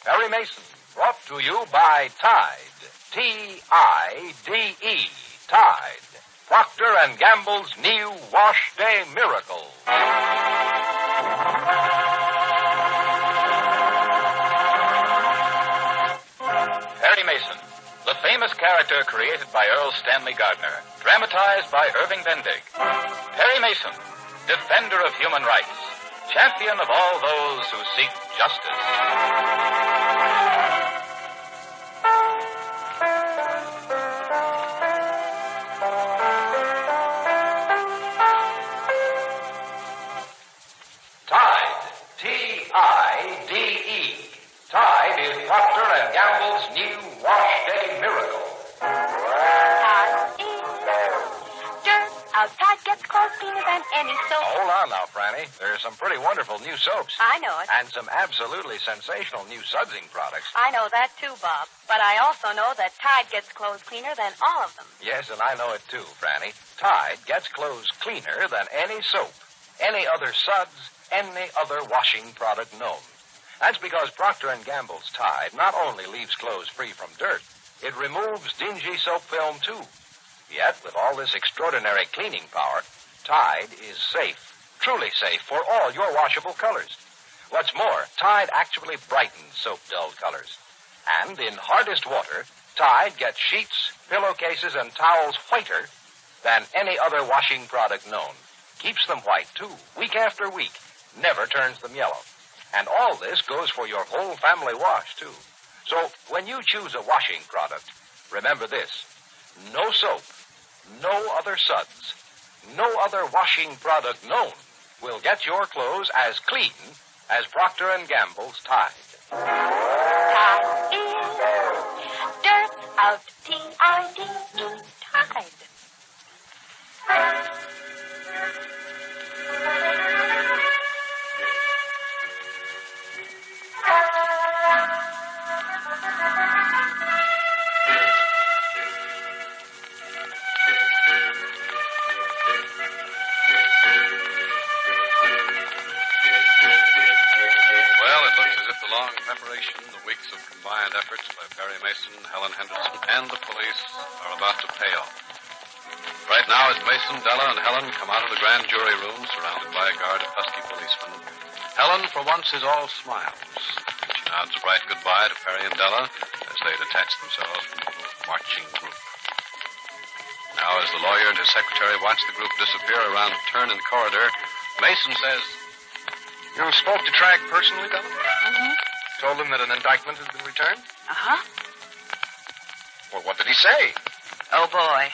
Perry Mason, brought to you by Tide. T-I-D-E. Tide. Procter & Gamble's new Wash Day Miracle. Perry Mason, the famous character created by Erle Stanley Gardner, dramatized by Irving Bendig. Perry Mason, defender of human rights, champion of all those who seek justice. Tide, T-I-D-E. Tide is Procter & Gamble's new Wash Day Miracle. Tide is dirt. Tide gets clothes cleaner than any soap. Hold on now, Franny. There's some pretty wonderful new soaps. I know it. And some absolutely sensational new sudsing products. I know that too, Bob. But I also know that Tide gets clothes cleaner than all of them. Yes, and I know it too, Franny. Tide gets clothes cleaner than any soap, any other suds, any other washing product known. That's because Procter & Gamble's Tide not only leaves clothes free from dirt, it removes dingy soap film too. Yet, with all this extraordinary cleaning power, Tide is safe, truly safe for all your washable colors. What's more, Tide actually brightens soap-dulled colors. And in hardest water, Tide gets sheets, pillowcases, and towels whiter than any other washing product known. Keeps them white, too, week after week. Never turns them yellow. And all this goes for your whole family wash, too. So, when you choose a washing product, remember this. No soap, no other suds, no other washing product known will get your clothes as clean as Procter & Gamble's Tide. Tide is dirt out. T-I-D-E. Tide. Long preparation, the weeks of combined efforts by Perry Mason, Helen Henderson, and the police are about to pay off. Right now, as Mason, Della, and Helen come out of the grand jury room, surrounded by a guard of husky policemen, Helen, for once, is all smiles. She nods a bright goodbye to Perry and Della as they detach themselves from the marching group. Now, as the lawyer and his secretary watch the group disappear around a turn in the corridor, Mason says, You spoke to Tragg personally, Della? Mm-hmm. Told him that an indictment had been returned? Uh-huh. Well, what did he say? Oh, boy.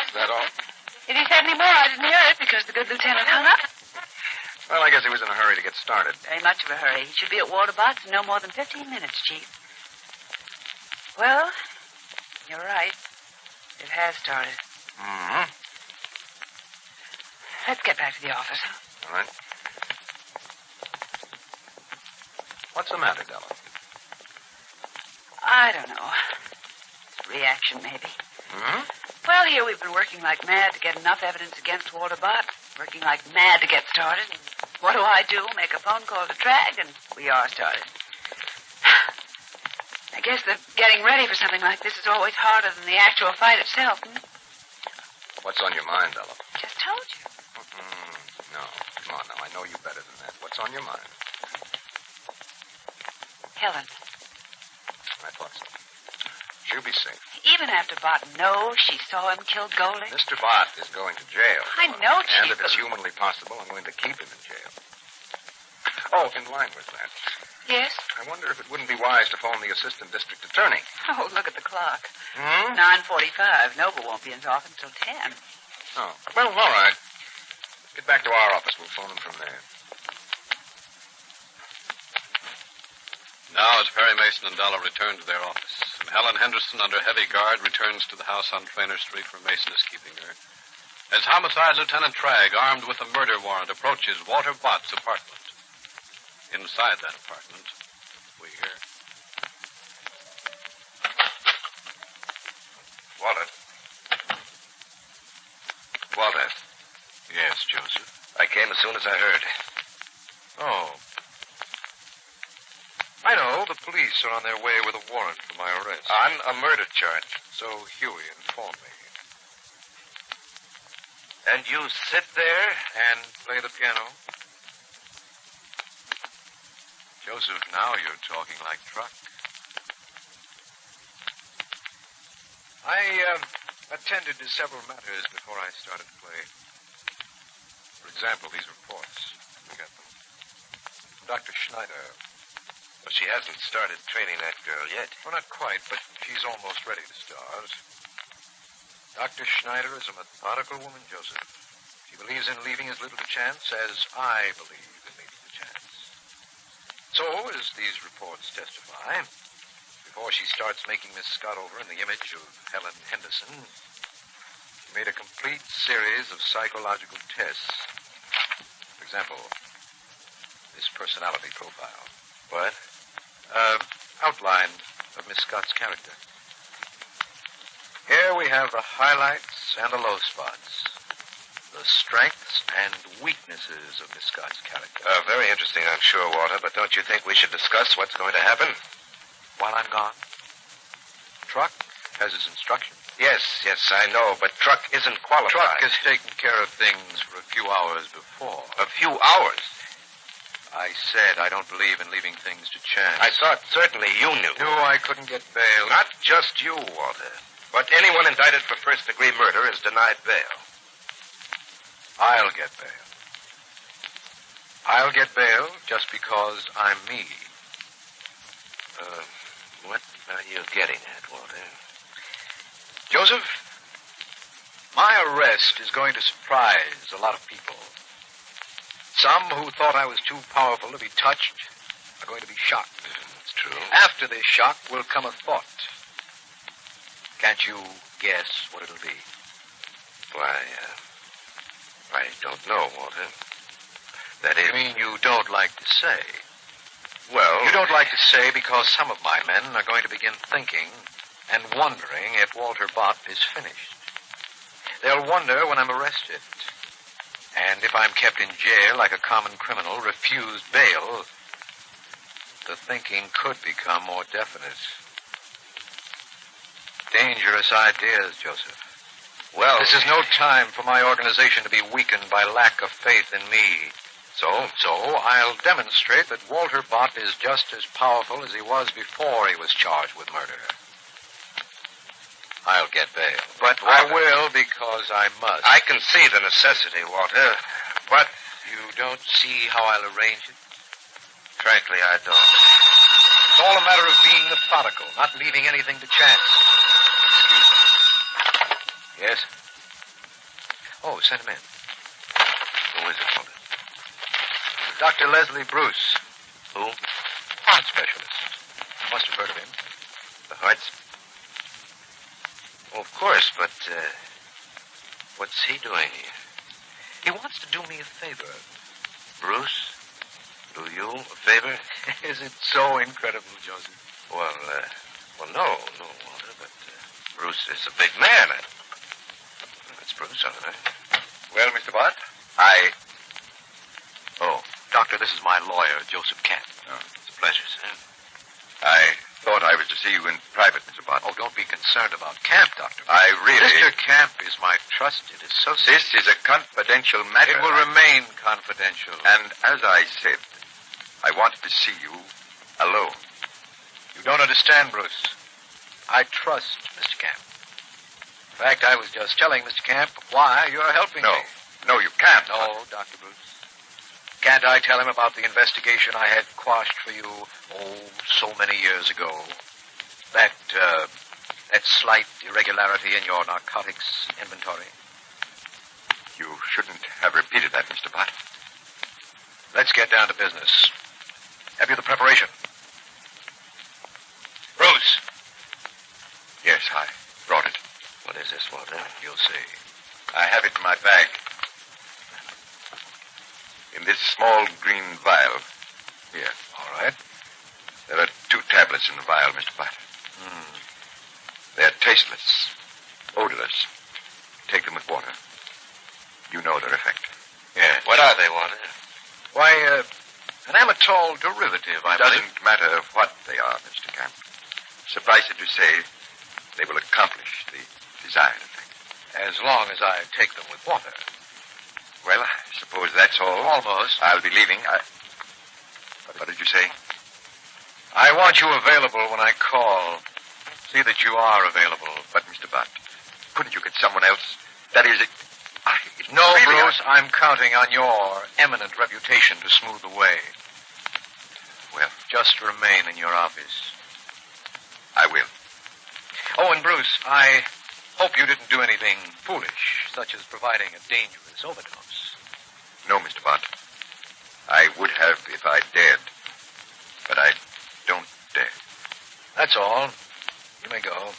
Is that all? If he said any more, I didn't hear it because the good lieutenant hung up. Well, I guess he was in a hurry to get started. Very much of a hurry. He should be at Waterbox in no more than 15 minutes, Chief. Well, you're right. It has started. Mm-hmm. Let's get back to the office, huh? All right. What's the matter, Della? I don't know. Reaction, maybe. Hmm? Well, here we've been working like mad to get enough evidence against Walter Bott. Working like mad to get started. And what do? Make a phone call to Tragg, and we are started. I guess that getting ready for something like this is always harder than the actual fight itself. What's on your mind, Della? Just told you. No, come on now. I know you better than that. What's on your mind? Helen. I thought so. She'll be safe. Even after Bott knows she saw him kill Golding? Mr. Bott is going to jail. I know, Chief. And if it's humanly possible, I'm going to keep him in jail. Oh, in line with that. Yes? I wonder if it wouldn't be wise to phone the assistant district attorney. Oh, look at the clock. Hmm? 9:45. Noble won't be in his office until 10. Oh, well, all right. Get back to our office. We'll phone him from there. Now, as Perry Mason and Della return to their office, and Helen Henderson, under heavy guard, returns to the house on Trainer Street where Mason is keeping her, as Homicide Lieutenant Tragg, armed with a murder warrant, approaches Walter Bott's apartment. Inside that apartment, we hear... Walter. Yes, Joseph. I came as soon as I heard. Oh. I know. police are on their way with a warrant for my arrest. On a murder charge. So Huey informed me. And you sit there? And play the piano. Joseph, now you're talking like Truck. I attended to several matters before I started to play. For example, these reports. We got them. Dr. Schneider. Well, she hasn't started training that girl yet. Well, not quite, but she's almost ready to start. Dr. Schneider is a methodical woman, Joseph. She believes in leaving as little to chance as I believe in leaving to chance. So, as these reports testify, before she starts making Miss Scott over in the image of Helen Henderson, she made a complete series of psychological tests. For example, this personality profile. What? Outline of Miss Scott's character. Here we have the highlights and the low spots. The strengths and weaknesses of Miss Scott's character. Very interesting, I'm sure, Walter, but don't you think we should discuss what's going to happen? While I'm gone? Truck has his instructions. Yes, I know, but Truck isn't qualified. Truck has taken care of things for a few hours before. A few hours? I said I don't believe in leaving things to chance. I thought certainly you knew. Knew I couldn't get bail. Not just you, Walter. But anyone indicted for first-degree murder is denied bail. I'll get bail. I'll get bail just because I'm me. What are you getting at, Walter? Joseph, my arrest is going to surprise a lot of people. Some who thought I was too powerful to be touched are going to be shocked. That's true. After this shock will come a thought. Can't you guess what it'll be? Why, I don't know, Walter. That is... You mean you don't like to say? Well... You don't like to say because some of my men are going to begin thinking and wondering if Walter Bott is finished. They'll wonder when I'm arrested. And if I'm kept in jail like a common criminal, refused bail, the thinking could become more definite. Dangerous ideas, Joseph. Well... This is no time for my organization to be weakened by lack of faith in me. So I'll demonstrate that Walter Bott is just as powerful as he was before he was charged with murder. I'll get bail. But, I Walter, will because I must. I can see the necessity, Walter, but... You don't see how I'll arrange it? Frankly, I don't. It's all a matter of being methodical, not leaving anything to chance. Excuse me. Yes? Oh, send him in. Who is it, Walter? Dr. Leslie Bruce. Who? Heart specialist. You must have heard of him. The hearts? Well, of course, but, what's he doing here? He wants to do me a favor. Bruce? Do you a favor? Is it so incredible, Joseph? Well, no, Walter, but, Bruce is a big man. It's Bruce, all right. Well, Mr. Bott? Oh, Doctor, this is my lawyer, Joseph Camp. Oh, it's a pleasure, sir. I thought I was to see you in private, Mr. Bott. Oh, don't be concerned about Camp, Doctor. I really... Mr. Camp is my trusted associate. This is a confidential matter. It will remain confidential. And as I said, I wanted to see you alone. You don't understand, Bruce. I trust Mr. Camp. In fact, I was just telling Mr. Camp why you're helping me. No, you can't. No, Dr. Bruce. Can't I tell him about the investigation I had quashed for you, so many years ago? That slight irregularity in your narcotics inventory? You shouldn't have repeated that, Mr. Bott. Let's get down to business. Have you the preparation? Bruce! Yes, I brought it. What is this, Walter? You'll see. I have it in my bag. In this small green vial. Here. All right. There are 2 tablets in the vial, Mr. Bott. They're tasteless, odorless. Take them with water. You know their effect. Yes. What are they, Walter? Why, An amatol derivative, I believe. Doesn't matter what they are, Mr. Camp. Suffice it to say, they will accomplish the desired effect. As long as I take them with water. Well, I suppose that's all. Almost. I'll be leaving. What did you say? I want you available when I call. See that you are available. But, Mr. Butt, couldn't you get someone else? That is, No, Bruce, I'm counting on your eminent reputation to smooth the way. Well, just remain in your office. I will. Oh, and Bruce, I hope you didn't do anything foolish, such as providing a dangerous overdose. No, Mr. Butt. I would have if I dared. But I don't dare. That's all. You may go.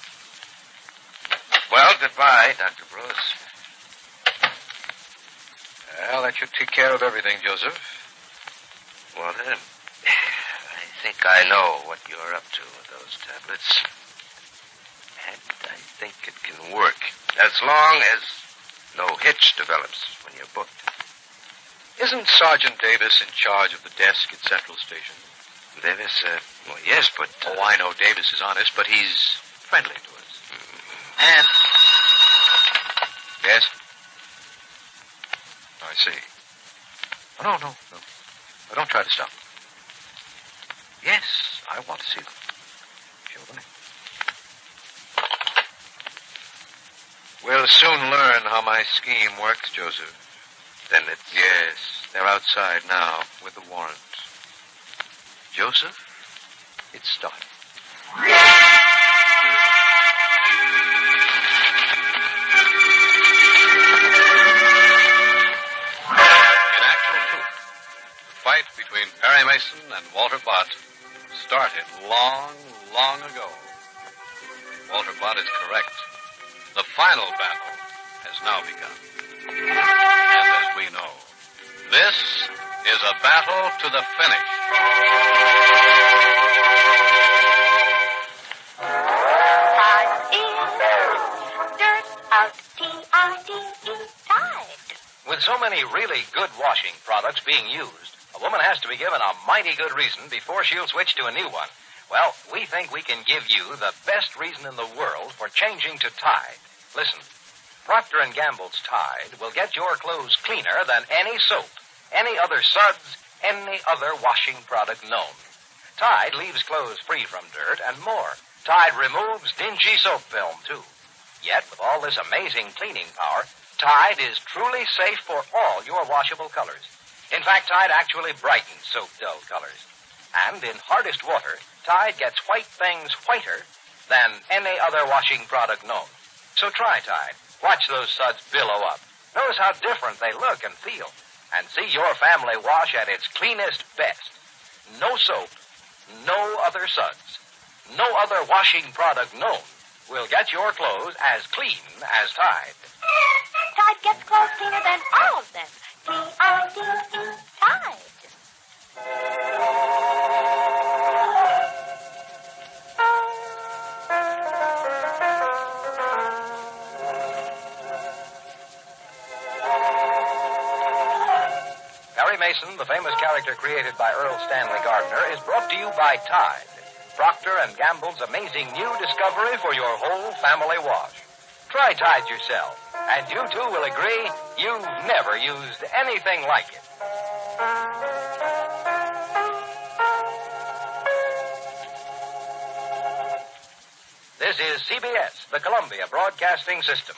Well, goodbye, Dr. Bruce. Well, that should take care of everything, Joseph. Well, then, I think I know what you're up to with those tablets. And I think it can work. As long as no hitch develops when you're booked. Isn't Sergeant Davis in charge of the desk at Central Station? Davis, well, yes, but... Oh, I know Davis is honest, but he's friendly to us. And... Yes? I see. Oh, no. Oh, don't try to stop. Yes, I want to see them. Show them. We'll soon learn how my scheme works, Joseph. Then it's... Yes, they're outside now with the warrant. Joseph, it's started. Fight between Perry Mason and Walter Bott started long, long ago. Walter Bott is correct. The final battle has now begun. And as we know, this is a battle to the finish. With so many really good washing products being used, a woman has to be given a mighty good reason before she'll switch to a new one. Well, we think we can give you the best reason in the world for changing to Tide. Listen, Procter & Gamble's Tide will get your clothes cleaner than any soap, any other suds, any other washing product known. Tide leaves clothes free from dirt and more. Tide removes dingy soap film, too. Yet, with all this amazing cleaning power, Tide is truly safe for all your washable colors. In fact, Tide actually brightens soap-dull colors. And in hardest water, Tide gets white things whiter than any other washing product known. So try Tide. Watch those suds billow up. Notice how different they look and feel. And see your family wash at its cleanest best. No soap, no other suds, no other washing product known will get your clothes as clean as Tide. Tide gets clothes cleaner than all of them. T-I-D-E, Tide. Perry Mason, the famous character created by Erle Stanley Gardner, is brought to you by Tide, Procter & Gamble's amazing new discovery for your whole family wash. Try Tide yourself, and you too will agree you've never used anything like it. This is CBS, the Columbia Broadcasting System.